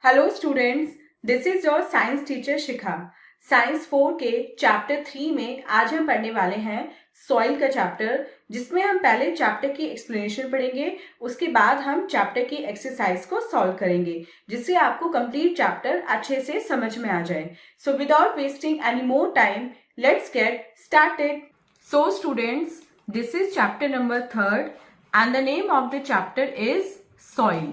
Hello students, this is your science teacher Shikha. Science 4 के chapter 3 में आज हम पढ़ने वाले हैं सॉइल का चैप्टर, जिसमें हम पहले चैप्टर की एक्सप्लेनेशन पढ़ेंगे। उसके बाद हम चैप्टर की एक्सरसाइज को सॉल्व करेंगे, जिससे आपको कंप्लीट चैप्टर अच्छे से समझ में आ जाए। So without wasting any more time, let's get started. So students, this is chapter number 3 and the name of the chapter is soil,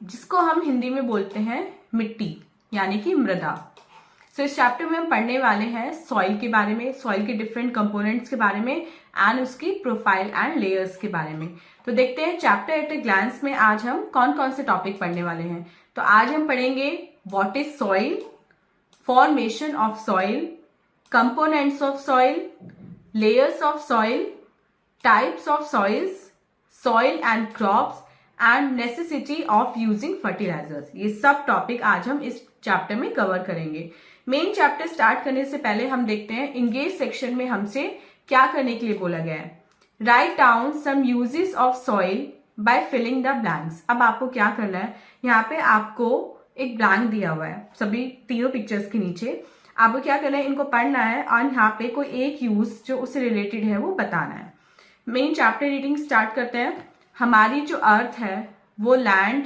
जिसको हम हिंदी में बोलते हैं मिट्टी यानी कि मृदा। सो इस चैप्टर में हम पढ़ने वाले हैं सॉइल के बारे में, सॉइल के डिफरेंट कंपोनेंट्स के बारे में एंड उसकी प्रोफाइल एंड लेयर्स के बारे में। तो देखते हैं चैप्टर एट ए ग्लांस में आज हम कौन कौन से टॉपिक पढ़ने वाले हैं। तो आज हम पढ़ेंगे what is soil, formation of soil, components of soil, layers of soil, types of soils, soil and crops and necessity of using fertilizers. ये सब टॉपिक आज हम इस चैप्टर में कवर करेंगे। मेन चैप्टर स्टार्ट करने से पहले हम देखते हैं इंगेज सेक्शन में हमसे क्या करने के लिए बोला गया है। Write down some uses of soil by filling the blanks. अब आपको क्या करना है, यहाँ पे आपको एक ब्लैंक दिया हुआ है सभी तीनों पिक्चर्स के नीचे। आपको क्या करना है, इनको पढ़ना है और यहाँ पे कोई एक यूज जो उससे रिलेटेड है वो बताना है। मेन चैप्टर रीडिंग स्टार्ट करते हैं। हमारी जो अर्थ है वो लैंड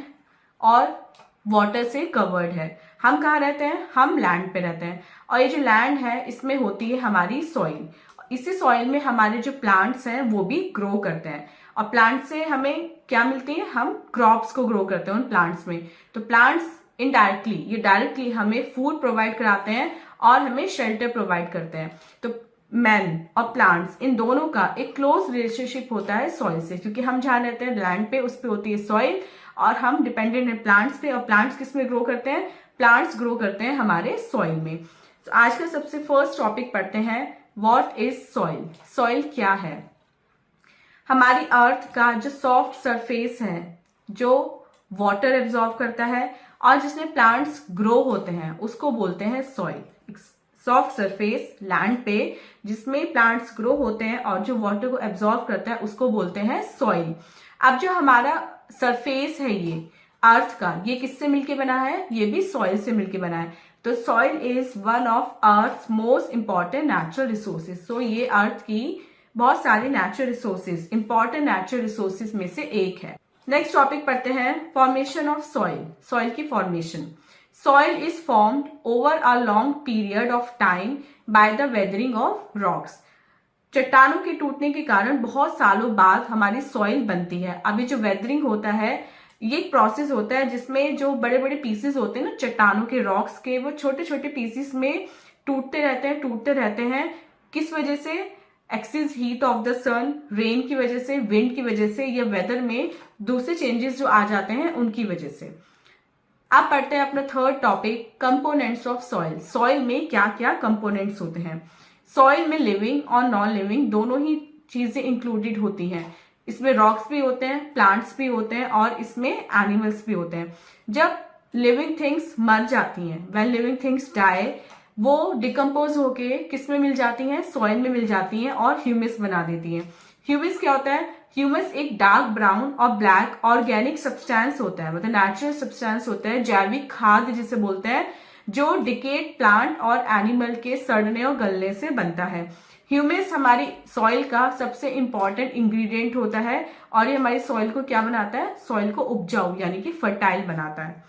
और वाटर से कवर्ड है। हम कहाँ रहते हैं, हम लैंड पे रहते हैं। और ये जो लैंड है इसमें होती है हमारी सॉइल। इसी सॉइल में हमारे जो प्लांट्स हैं वो भी ग्रो करते हैं। और प्लांट से हमें क्या मिलती है, हम क्रॉप्स को ग्रो करते हैं उन प्लांट्स में। तो प्लांट्स इनडायरेक्टली, ये डायरेक्टली हमें फूड प्रोवाइड कराते हैं और हमें शेल्टर प्रोवाइड करते हैं। तो मैन और प्लांट्स, इन दोनों का एक क्लोज रिलेशनशिप होता है सॉइल से, क्योंकि हम जहाँ रहते हैं लैंड पे, उस पे होती है सॉइल और हम डिपेंडेंट हैं प्लांट्स पे। और प्लांट्स किस में ग्रो करते हैं, प्लांट्स ग्रो करते हैं हमारे सॉइल में। तो आज का सबसे फर्स्ट टॉपिक पढ़ते हैं, व्हाट इज सॉइल। सॉइल क्या है? हमारी अर्थ का जो सॉफ्ट सरफेस है, जो वाटर एब्जॉर्ब करता है और जिसमें प्लांट्स ग्रो होते हैं, उसको बोलते हैं सॉइल। सॉफ्ट सरफेस लैंड पे जिसमें प्लांट्स ग्रो होते हैं और जो वाटर को एब्जॉर्ब करता है उसको बोलते हैं सॉइल। अब जो हमारा सरफेस है ये अर्थ का, ये किससे मिलके बना है, ये भी सॉइल से मिलके बना है। तो soil is one of earth most important natural resources. So ये अर्थ की बहुत सारी natural resources, important natural resources में से एक है। नेक्स्ट टॉपिक पढ़ते हैं, फॉर्मेशन ऑफ सॉइल। सॉइल की formation. Soil is formed over a long period of time by the weathering of rocks. चट्टानों के टूटने के कारण बहुत सालों बाद हमारी सॉइल बनती है। अभी जो वेदरिंग होता है ये एक प्रोसेस होता है जिसमें जो बड़े बड़े पीसेस होते हैं ना चट्टानों के, रॉक्स के, वो छोटे छोटे पीसेस में टूटते रहते हैं। किस वजह से? Excess heat of the sun, rain की वजह से, विंड की वजह से, या वेदर में दूसरे चेंजेस जो आ जाते हैं उनकी वजह से। अब पढ़ते हैं अपना third topic, components of soil. Soil में क्या क्या कंपोनेंट्स होते हैं। सॉइल में लिविंग और नॉन लिविंग दोनों ही चीजें इंक्लूडेड होती हैं। इसमें रॉक्स भी होते हैं, प्लांट्स भी होते हैं और इसमें एनिमल्स भी होते हैं। जब लिविंग थिंग्स मर जाती हैं, व्हेन लिविंग थिंग्स डाई, वो डिकम्पोज होके किस में मिल जाती हैं, सॉइल में मिल जाती हैं और ह्यूमस बना देती हैं। ह्यूमस क्या होता है? ह्यूमस एक डार्क ब्राउन और ब्लैक ऑर्गेनिक सब्सटेंस होता है, मतलब नेचुरल सब्सटेंस होता है, जैविक खाद जिसे बोलते हैं, जो डिकेड प्लांट और एनिमल के सड़ने और गलने से बनता है। ह्यूमस हमारी सॉइल का सबसे इंपॉर्टेंट इंग्रेडिएंट होता है और ये हमारी सॉइल को क्या बनाता है, सॉइल को उपजाऊ यानी कि फर्टाइल बनाता है।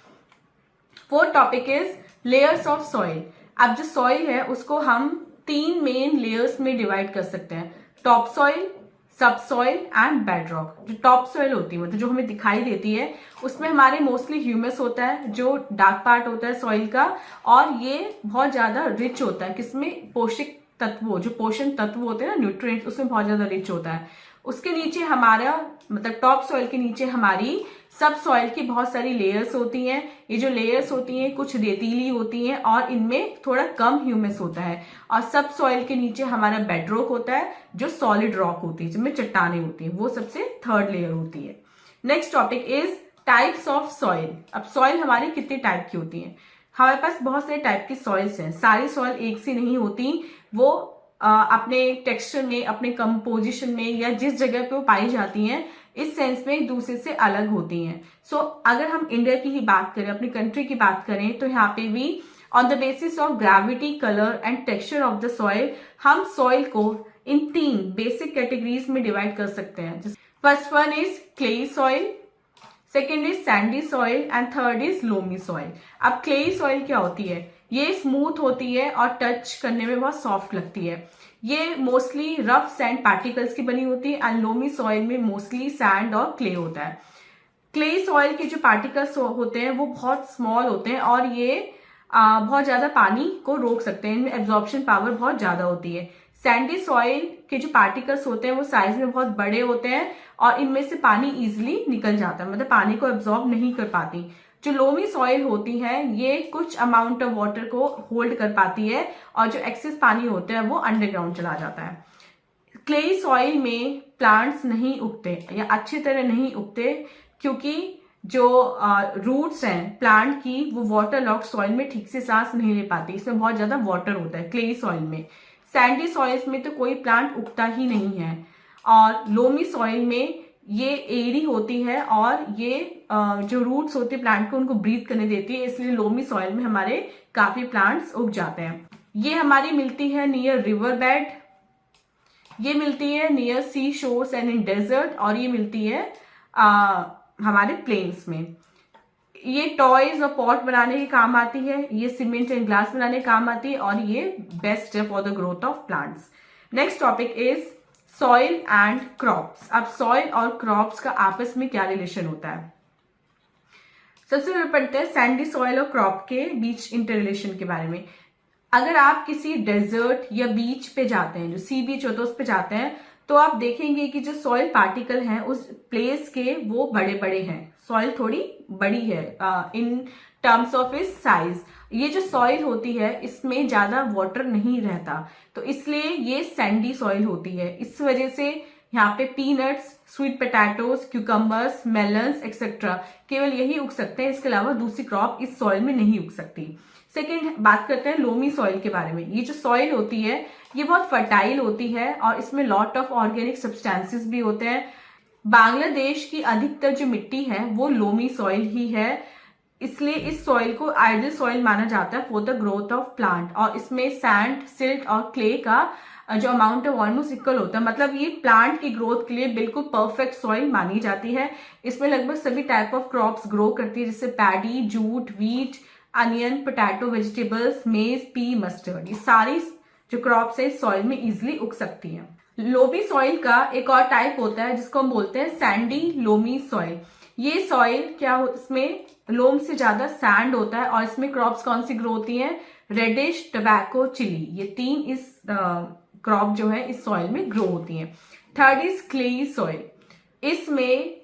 Fourth topic is layers of soil. अब जो सॉइल है उसको हम 3 मेन लेयर्स में डिवाइड कर सकते हैं, टॉप सॉइल, सब सॉइल एंड बेडरॉक। जो टॉप सॉइल होती है, मतलब जो हमें दिखाई देती है, उसमें हमारे मोस्टली ह्यूमस होता है, जो डार्क पार्ट होता है सॉइल का, और ये बहुत ज्यादा रिच होता है। किसमें? पोषक तत्वों, जो पोषण तत्व होते हैं ना, न्यूट्रिएंट्स, उसमें बहुत ज्यादा रिच होता है। उसके नीचे हमारा, मतलब टॉप सॉइल के नीचे हमारी सब सॉइल की बहुत सारी लेयर्स होती हैं। ये जो लेयर्स होती हैं कुछ रेतीली होती हैं और इनमें थोड़ा कम ह्यूमस होता है। और सब सॉइल के नीचे हमारा बेडरॉक होता है, जो सॉलिड रॉक होती है, जिसमें चट्टानें होती हैं, वो सबसे थर्ड लेयर होती है। Next topic is types of soil. अब सॉइल हमारी कितने टाइप की होती है? हमारे पास बहुत सारे टाइप की सॉइल्स हैं। सारी सॉइल एक सी नहीं होती, वो अपने टेक्सचर में, अपने कंपोजिशन में, या जिस जगह पे वो पाई जाती हैं इस सेंस में एक दूसरे से अलग होती हैं। सो अगर हम इंडिया की ही बात करें, अपनी कंट्री की बात करें, तो यहाँ पे भी on the basis of gravity, colour and texture of the soil हम सॉइल को इन 3 बेसिक कैटेगरीज में डिवाइड कर सकते हैं। First one is clayey soil, second is Sandy soil and third is loamy soil. अब क्लेई सॉइल क्या होती है? ये स्मूथ होती है और टच करने में बहुत सॉफ्ट लगती है। ये मोस्टली रफ सैंड पार्टिकल्स की बनी होती है एंड लोमी सॉइल में मोस्टली सैंड और क्ले होता है। क्ले सॉइल के जो पार्टिकल्स होते हैं वो बहुत स्मॉल होते हैं और ये बहुत ज्यादा पानी को रोक सकते हैं, इनमें एब्जॉर्प्शन पावर बहुत ज्यादा होती है। सैंडी सॉइल के जो पार्टिकल्स होते हैं वो साइज में बहुत बड़े होते हैं और इनमें से पानी इजिली निकल जाता है, मतलब पानी को एब्जॉर्ब नहीं कर पाती। जो लोमी सॉइल होती है ये कुछ अमाउंट ऑफ वाटर को होल्ड कर पाती है और जो एक्सेस पानी होता है वो अंडरग्राउंड चला जाता है। क्ले सॉइल में प्लांट्स नहीं उगते या अच्छी तरह नहीं उगते क्योंकि जो रूट्स हैं प्लांट की वो वाटर लॉक्ड सॉइल में ठीक से सांस नहीं ले पाती, इसमें बहुत ज्यादा वाटर होता है क्ले सॉइल में। सैंडी सॉइल्स में तो कोई प्लांट उगता ही नहीं है और लोमी सॉइल में ये एरी होती है और ये जो रूट्स होती है प्लांट को उनको ब्रीथ करने देती है, इसलिए लोमी सॉइल में हमारे काफी प्लांट्स उग जाते हैं। ये हमारी मिलती है नियर रिवर बेड, ये मिलती है near sea shores and in desert और ये मिलती है हमारे प्लेन्स में। ये टॉयज और पॉट बनाने के काम आती है, ये सीमेंट एंड ग्लास बनाने के काम आती है और ये बेस्ट है for the growth of plants. Next topic is soil and crops. अब सॉइल और क्रॉप्स का आपस में क्या रिलेशन होता है? सबसे पहले पढ़ते हैं सैंडी सॉइल और क्रॉप के बीच इंटर रिलेशन के बारे में। अगर आप किसी डेजर्ट या बीच पे जाते हैं, जो सी बीच होता है उस पे जाते हैं, तो आप देखेंगे कि जो सॉइल पार्टिकल हैं उस प्लेस के वो बड़े बड़े हैं, सॉइल थोड़ी बड़ी है इन टर्म्स ऑफ इस साइज। ये जो सॉइल होती है इसमें ज्यादा वाटर नहीं रहता, तो इसलिए ये सैंडी सॉइल होती है। इस वजह से यहाँ पे peanuts, sweet potatoes, cucumbers, melons etcetera केवल यही उग सकते हैं, इसके अलावा दूसरी क्रॉप इस सॉइल में नहीं उग सकती। सेकेंड बात करते हैं लोमी सॉइल के बारे में। ये जो सॉइल होती है ये बहुत फर्टाइल होती है और इसमें लॉट ऑफ ऑर्गेनिक सब्सटेंसेस भी होते हैं। बांग्लादेश की अधिकतर जो मिट्टी है वो लोमी सॉइल ही है, इसलिए इस सॉइल को आइडियल सॉइल माना जाता है for the growth of plant. और इसमें सैंड, सिल्ट और क्ले का जो अमाउंट है ऑलमोस्ट इक्वल होता है, मतलब ये प्लांट की ग्रोथ के लिए बिल्कुल परफेक्ट सॉइल मानी जाती है। इसमें लगभग सभी टाइप ऑफ क्रॉप्स ग्रो करती है, जैसे paddy, jute, wheat, onion, potato, vegetables, मेज, पी, मस्टर्ड। ये सारी जो क्रॉप्स है इस सॉइल में इजिली उग सकती हैं। लोमी सॉइल का एक और टाइप होता है जिसको हम बोलते हैं सैंडी लोमी सॉइल। ये सॉइल क्या हो, इसमें लोम से ज्यादा सैंड होता है और इसमें क्रॉप्स कौन सी ग्रो होती हैं? रेडिश, टबैको, चिली, ये 3 इस क्रॉप जो है इस सॉइल में ग्रो होती हैं। Third is clayey soil. इसमें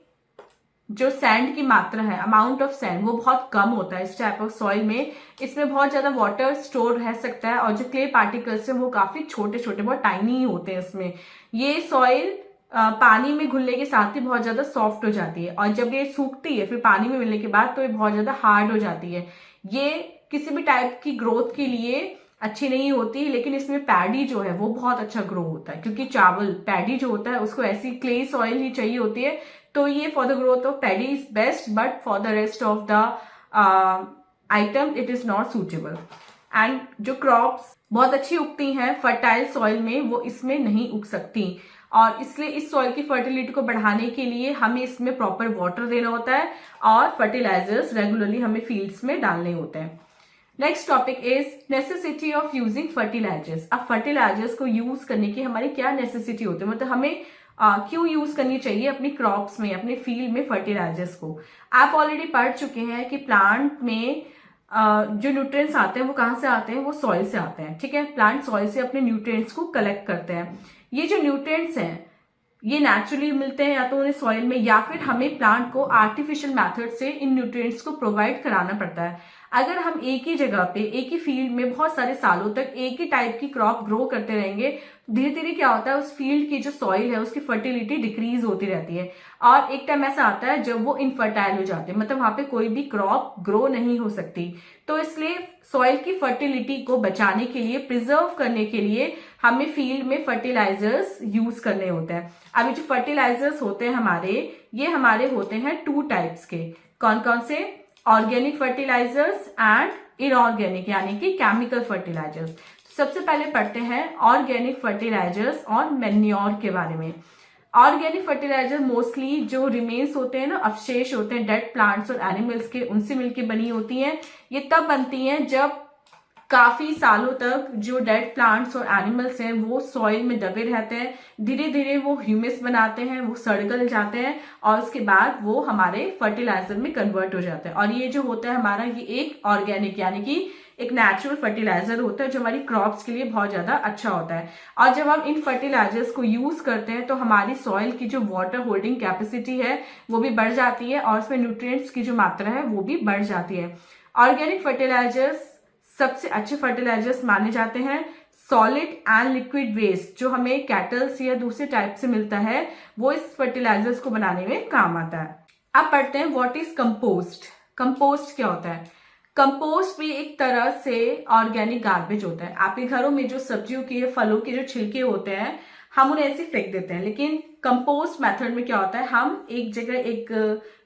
जो सैंड की मात्रा है, अमाउंट ऑफ सैंड, वो बहुत कम होता है इस टाइप ऑफ सॉइल में। इसमें बहुत ज्यादा वाटर स्टोर रह सकता है और जो क्ले पार्टिकल्स हैं वो काफी छोटे छोटे, बहुत टाइनी होते हैं इसमें। ये सॉइल पानी में घुलने के साथ ही बहुत ज्यादा सॉफ्ट हो जाती है और जब ये सूखती है फिर पानी में मिलने के बाद तो ये बहुत ज्यादा हार्ड हो जाती है। ये किसी भी टाइप की ग्रोथ के लिए अच्छी नहीं होती, लेकिन इसमें पैडी जो है वो बहुत अच्छा ग्रो होता है, क्योंकि चावल पैडी जो होता है उसको ऐसी क्ले सॉइल ही चाहिए होती है। तो ये for the growth of paddy is best, but for the rest of the item it is not suitable. And जो क्रॉप्स बहुत अच्छी उगती हैं फर्टाइल सॉइल में वो इसमें नहीं उग सकती और इसलिए इस सॉइल की फर्टिलिटी को बढ़ाने के लिए हमें इसमें प्रॉपर वाटर देना होता है और फर्टिलाइजर्स रेगुलरली हमें फील्ड्स में डालने होते हैं। Next topic is necessity of using fertilizers. अब फर्टिलाइजर्स को यूज करने की हमारी क्या नेसेसिटी होती है, मतलब हमें क्यों यूज करनी चाहिए अपनी क्रॉप्स में, अपने फील्ड में फर्टिलाइजर्स को। आप ऑलरेडी पढ़ चुके हैं कि प्लांट में जो न्यूट्रिएंट्स आते हैं वो कहाँ से आते हैं, वो सॉइल से आते हैं। ठीक है, प्लांट सॉइल से अपने न्यूट्रिएंट्स को कलेक्ट करते हैं। ये जो न्यूट्रिएंट्स हैं ये नेचुरली मिलते हैं या तो उन्हें सॉइल में, या फिर हमें प्लांट को आर्टिफिशियल मेथड से इन न्यूट्रिएंट्स को प्रोवाइड कराना पड़ता है। अगर हम एक ही जगह पे, एक ही फील्ड में बहुत सारे सालों तक एक ही टाइप की क्रॉप ग्रो करते रहेंगे, धीरे धीरे क्या होता है, उस फील्ड की जो सॉइल है उसकी फर्टिलिटी डिक्रीज होती रहती है और एक टाइम ऐसा आता है जब वो इनफर्टाइल हो जाते हैं, मतलब वहां पे कोई भी क्रॉप ग्रो नहीं हो सकती। तो इसलिए सॉइल की फर्टिलिटी को बचाने के लिए, प्रिजर्व करने के लिए हमें फील्ड में फर्टिलाइजर्स यूज करने होते हैं। अभी जो फर्टिलाइजर्स होते हैं ये हमारे होते हैं 2 टाइप्स के। कौन कौन से? ऑर्गेनिक फर्टिलाइजर्स एंड इनऑर्गेनिक यानी कि केमिकल फर्टिलाइजर्स। सबसे पहले पढ़ते हैं ऑर्गेनिक फर्टिलाइजर्स और मैन्योर के बारे में। ऑर्गेनिक फर्टिलाइजर मोस्टली जो रिमेन्स होते हैं ना, अवशेष होते हैं डेड प्लांट्स और एनिमल्स के, उनसे मिलके बनी होती हैं। ये तब बनती हैं जब काफी सालों तक जो डेड प्लांट्स और एनिमल्स हैं वो सॉइल में दबे रहते हैं, धीरे धीरे वो ह्यूमस बनाते हैं, वो सड़गल जाते हैं और उसके बाद वो हमारे फर्टिलाइजर में कन्वर्ट हो जाते हैं। और ये जो होता है हमारा, ये एक ऑर्गेनिक यानी कि एक नेचुरल फर्टिलाइजर होता है जो हमारी क्रॉप्स के लिए बहुत ज्यादा अच्छा होता है। और जब हम इन फर्टिलाइजर्स को यूज करते हैं तो हमारी सॉइल की जो वाटर होल्डिंग कैपेसिटी है वो भी बढ़ जाती है और उसमें न्यूट्रिएंट्स की जो मात्रा है वो भी बढ़ जाती है। ऑर्गेनिक फर्टिलाइजर्स सबसे अच्छे फर्टिलाइजर्स माने जाते हैं। सॉलिड एंड लिक्विड वेस्ट जो हमें कैटल्स या दूसरे टाइप से मिलता है वो इस फर्टिलाइजर्स को बनाने में काम आता है। अब पढ़ते हैं व्हाट इज कंपोस्ट। कंपोस्ट क्या होता है? कंपोस्ट भी एक तरह से ऑर्गेनिक गार्बेज होता है। आपके घरों में जो सब्जियों के, फलों के जो छिलके होते हैं हम उन्हें ऐसे फेंक देते हैं, लेकिन कंपोस्ट मेथड में क्या होता है, हम एक जगह एक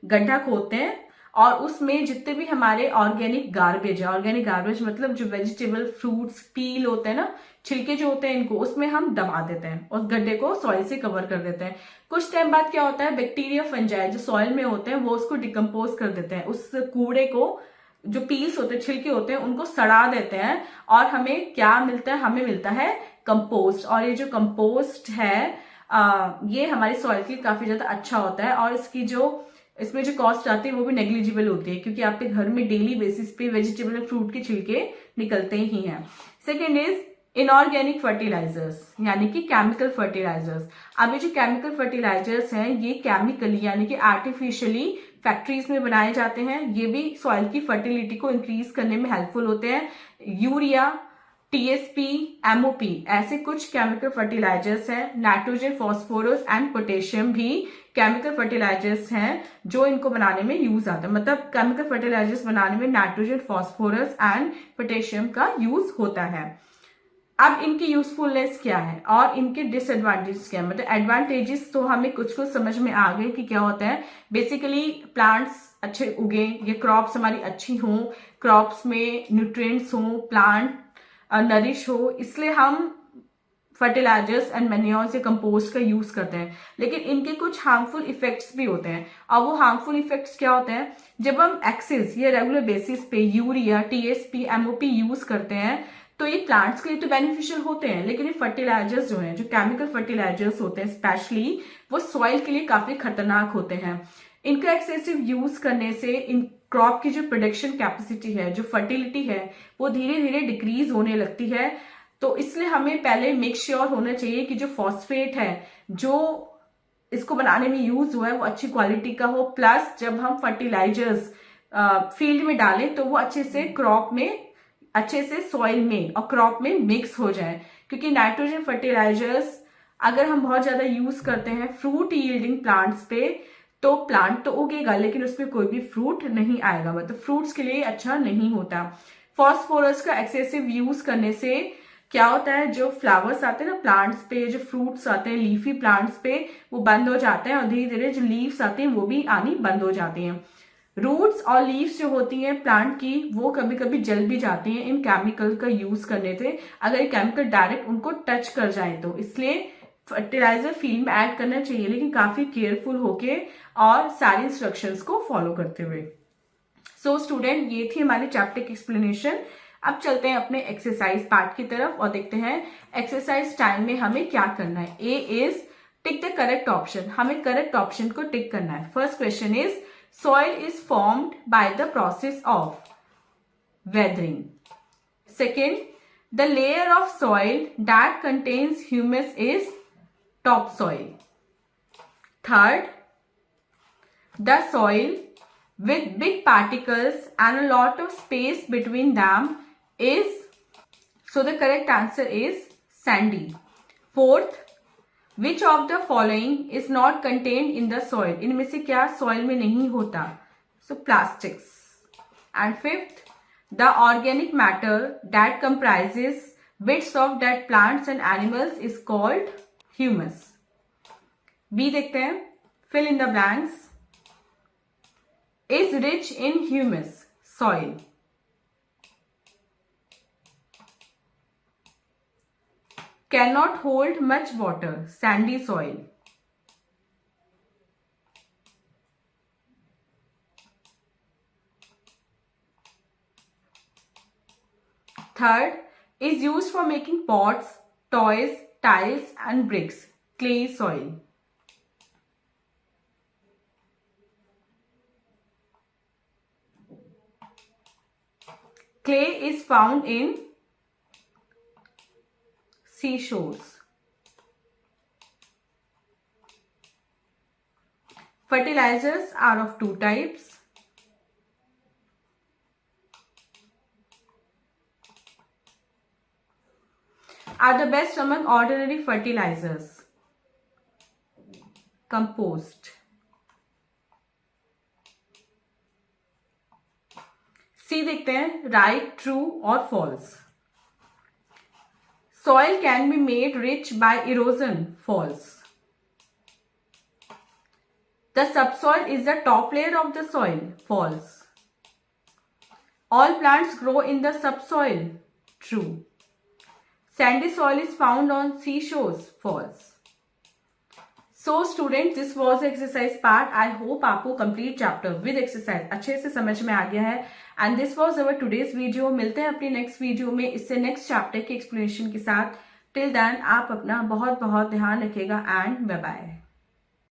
गड्ढा खोदते हैं और उसमें जितने भी हमारे ऑर्गेनिक गार्बेज है, ऑर्गेनिक गार्बेज मतलब जो वेजिटेबल, फ्रूट्स, पील होते हैं ना, छिलके जो होते हैं इनको, उसमें हम दबा देते हैं, उस गड्ढे को सॉइल से कवर कर देते हैं। कुछ टाइम बाद क्या होता है, बैक्टीरिया, फंजाई जो सॉइल में होते हैं वो उसको डिकम्पोज कर देते हैं, उस कूड़े को, जो पील्स होते हैं, छिलके होते हैं, उनको सड़ा देते हैं और हमें क्या मिलता है? हमें मिलता है कंपोस्ट। और ये जो कंपोस्ट है ये हमारी सॉइल के लिए काफी ज्यादा अच्छा होता है और इसमें जो कॉस्ट आती है वो भी नेग्लिजिबल होती है क्योंकि आपके घर में डेली बेसिस पे वेजिटेबल और फ्रूट के छिलके निकलते ही हैं। सेकेंड इज इनऑर्गेनिक फर्टिलाइजर्स यानी कि केमिकल फर्टिलाइजर्स। अब ये जो केमिकल फर्टिलाइजर्स हैं ये केमिकली यानी कि आर्टिफिशियली फैक्ट्रीज में बनाए जाते हैं। ये भी सॉइल की फर्टिलिटी को इंक्रीज करने में हेल्पफुल होते हैं। यूरिया, टीएसपी, एमओपी ऐसे कुछ केमिकल फर्टिलाइजर्स हैं। नाइट्रोजन, फास्फोरस एंड पोटेशियम भी केमिकल फर्टिलाइजर्स हैं जो इनको बनाने में यूज आता है। मतलब केमिकल फर्टिलाइजर्स बनाने में नाइट्रोजन, फास्फोरस एंड पोटेशियम का यूज होता है। अब इनकी यूजफुलनेस क्या है और इनके डिसएडवांटेजेस क्या है? मतलब एडवांटेजेस तो हमें कुछ कुछ समझ में आ गए कि क्या होता है। बेसिकली प्लांट्स अच्छे उगे, ये क्रॉप्स हमारी अच्छी हों, क्रॉप्स में न्यूट्रिएंट्स हों, प्लांट नरिश हो, इसलिए हम फर्टिलाइजर्स एंड मैन्योर्स या कंपोस्ट का यूज करते हैं। लेकिन इनके कुछ हार्मफुल इफेक्ट्स भी होते हैं और वो हार्मफुल इफेक्ट्स क्या होते हैं? जब हम एक्सेस या रेगुलर बेसिस पे यूरिया, टीएसपी, एमओपी यूज करते हैं तो ये प्लांट्स के लिए तो बेनिफिशियल होते हैं, लेकिन ये फर्टिलाइजर्स जो हैं, जो केमिकल फर्टिलाइजर्स होते हैं स्पेशली, वो सॉइल के लिए काफी खतरनाक होते हैं। इनका एक्सेसिव यूज करने से इन क्रॉप की जो प्रोडक्शन कैपेसिटी है, जो फर्टिलिटी है, वो धीरे धीरे डिक्रीज होने लगती है। तो इसलिए हमें पहले मेक श्योर होना चाहिए कि जो फॉस्फेट है जो इसको बनाने में यूज हुआ है वो अच्छी क्वालिटी का हो, प्लस जब हम फर्टिलाइजर्स फील्ड में डालें तो वो अच्छे से क्रॉप में, अच्छे से सॉइल में और क्रॉप में मिक्स हो जाए। क्योंकि नाइट्रोजन फर्टिलाइजर्स अगर हम बहुत ज्यादा यूज करते हैं फ्रूट यील्डिंग प्लांट्स पे तो प्लांट तो उगेगा लेकिन उसमें कोई भी फ्रूट नहीं आएगा, मतलब फ्रूट्स के लिए अच्छा नहीं होता। फॉस्फोरस का एक्सेसिव यूज करने से क्या होता है, जो फ्लावर्स आते हैं ना प्लांट्स पे, जो फ्रूट्स आते हैं लीफी प्लांट्स पे, वो बंद हो जाते हैं और धीरे धीरे जो लीव्स आते हैं वो भी आनी बंद हो जाती हैं। रूट्स और लीव्स जो होती हैं प्लांट की वो कभी कभी जल भी जाती हैं इन केमिकल का यूज करने से, अगर ये केमिकल डायरेक्ट उनको टच कर जाए तो। इसलिए फर्टिलाइजर फील्ड में ऐड करना चाहिए लेकिन काफी केयरफुल होके और सारी इंस्ट्रक्शंस को फॉलो करते हुए। सो स्टूडेंट, ये थी हमारे चैप्टर की एक्सप्लेनेशन। अब चलते हैं अपने एक्सरसाइज पार्ट की तरफ और देखते हैं एक्सरसाइज टाइम में हमें क्या करना है। A is tick the correct option, हमें करेक्ट ऑप्शन को टिक करना है। First question is soil is formed by the process of weathering. Second, the layer of soil that contains humus is topsoil. Third, the soil with big particles and a lot of space between them is, so the correct answer is sandy. Fourth, Which of the following is not contained in the soil? इनमें से क्या soil में नहीं होता? So plastics. And fifth, the organic matter that comprises bits of dead plants and animals is called humus. बी देखते हैं, fill in the blanks. Is rich in humus soil. Cannot hold much water, sandy soil. Third, is used for making pots, toys, tiles and bricks, clay soil. Clay is found in seashores. Fertilizers are of two types. Are the best among ordinary fertilizers? Compost. सी देखते हैं, right, true और false. Soil can be made rich by erosion, false. The subsoil is the top layer of the soil, false. All plants grow in the subsoil, true. Sandy soil is found on seashores, false. So students, this was exercise part. I hope आपको complete chapter with exercise अच्छे से समझ में आ गया है। And this was our today's video. मिलते हैं अपनी next video में इससे next chapter के explanation के साथ। Till then आप अपना बहुत बहुत ध्यान रखिएगा and bye bye.